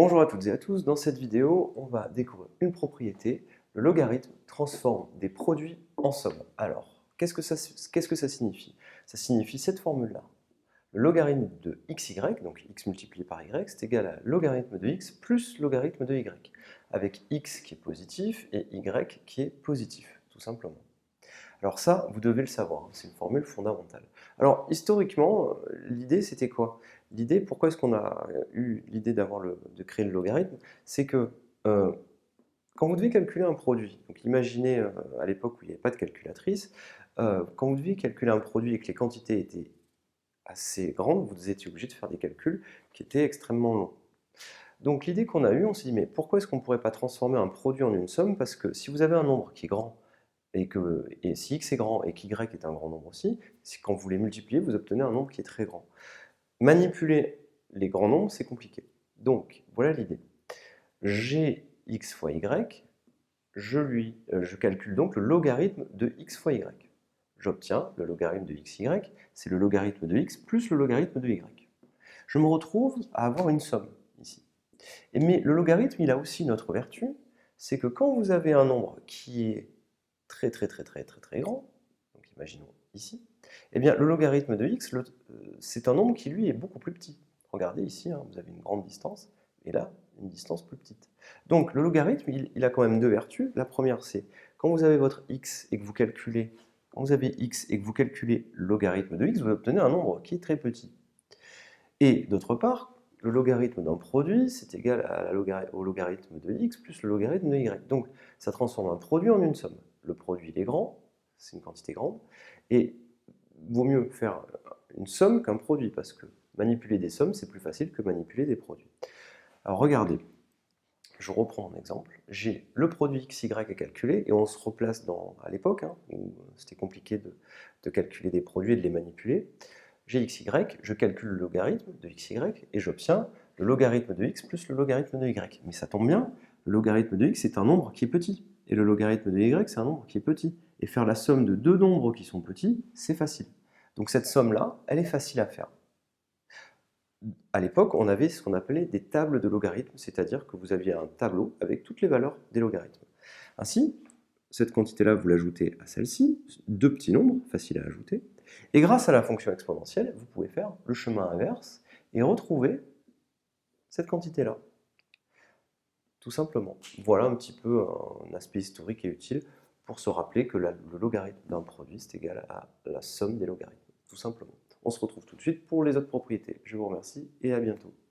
Bonjour à toutes et à tous, dans cette vidéo, on va découvrir une propriété. Le logarithme transforme des produits en sommes. Alors, qu'est-ce que ça signifie? Ça signifie cette formule-là. Le logarithme de xy, donc x multiplié par y, c'est égal à logarithme de x plus logarithme de y, avec x qui est positif et y qui est positif, tout simplement. Alors ça, vous devez le savoir, hein, c'est une formule fondamentale. Alors historiquement, l'idée c'était quoi? L'idée, pourquoi est-ce qu'on a eu l'idée de créer le logarithme? C'est que euh, quand vous devez calculer un produit, donc imaginez à l'époque où il n'y avait pas de calculatrice, quand vous deviez calculer un produit et que les quantités étaient assez grandes, vous étiez obligé de faire des calculs qui étaient extrêmement longs. Donc l'idée qu'on a eue, on s'est dit, mais pourquoi est-ce qu'on ne pourrait pas transformer un produit en une somme? Parce que si vous avez un nombre qui est grand, et si x est grand et qu'y est un grand nombre aussi, quand vous les multipliez, vous obtenez un nombre qui est très grand. Manipuler les grands nombres, c'est compliqué. Donc, voilà l'idée. J'ai x fois y, je calcule donc le logarithme de x fois y. J'obtiens le logarithme de xy, c'est le logarithme de x plus le logarithme de y. Je me retrouve à avoir une somme ici. Mais le logarithme, il a aussi une autre vertu, c'est que quand vous avez un nombre qui est très grand, donc imaginons ici, eh bien le logarithme de x, c'est un nombre qui lui est beaucoup plus petit. Regardez ici, hein, vous avez une grande distance, et là, une distance plus petite. Donc le logarithme, il a quand même deux vertus. La première, c'est quand vous avez votre x et que vous calculez, quand vous avez x et que vous calculez le logarithme de x, vous obtenez un nombre qui est très petit. Et d'autre part, le logarithme d'un produit, c'est égal au logarithme de x plus le logarithme de y. Donc, ça transforme un produit en une somme. Le produit, il est grand, c'est une quantité grande, et vaut mieux faire une somme qu'un produit, parce que manipuler des sommes, c'est plus facile que manipuler des produits. Alors, regardez, je reprends mon exemple. J'ai le produit xy à calculer, et on se replace à l'époque, hein, où c'était compliqué de calculer des produits et de les manipuler. J'ai xy, je calcule le logarithme de xy et j'obtiens le logarithme de x plus le logarithme de y. Mais ça tombe bien, le logarithme de x est un nombre qui est petit, et le logarithme de y c'est un nombre qui est petit. Et faire la somme de deux nombres qui sont petits, c'est facile. Donc cette somme-là, elle est facile à faire. À l'époque, on avait ce qu'on appelait des tables de logarithmes, c'est-à-dire que vous aviez un tableau avec toutes les valeurs des logarithmes. Ainsi, cette quantité-là, vous l'ajoutez à celle-ci, deux petits nombres, faciles à ajouter, et grâce à la fonction exponentielle, vous pouvez faire le chemin inverse et retrouver cette quantité-là, tout simplement. Voilà un petit peu un aspect historique et utile pour se rappeler que le logarithme d'un produit, c'est égal à la somme des logarithmes, tout simplement. On se retrouve tout de suite pour les autres propriétés. Je vous remercie et à bientôt.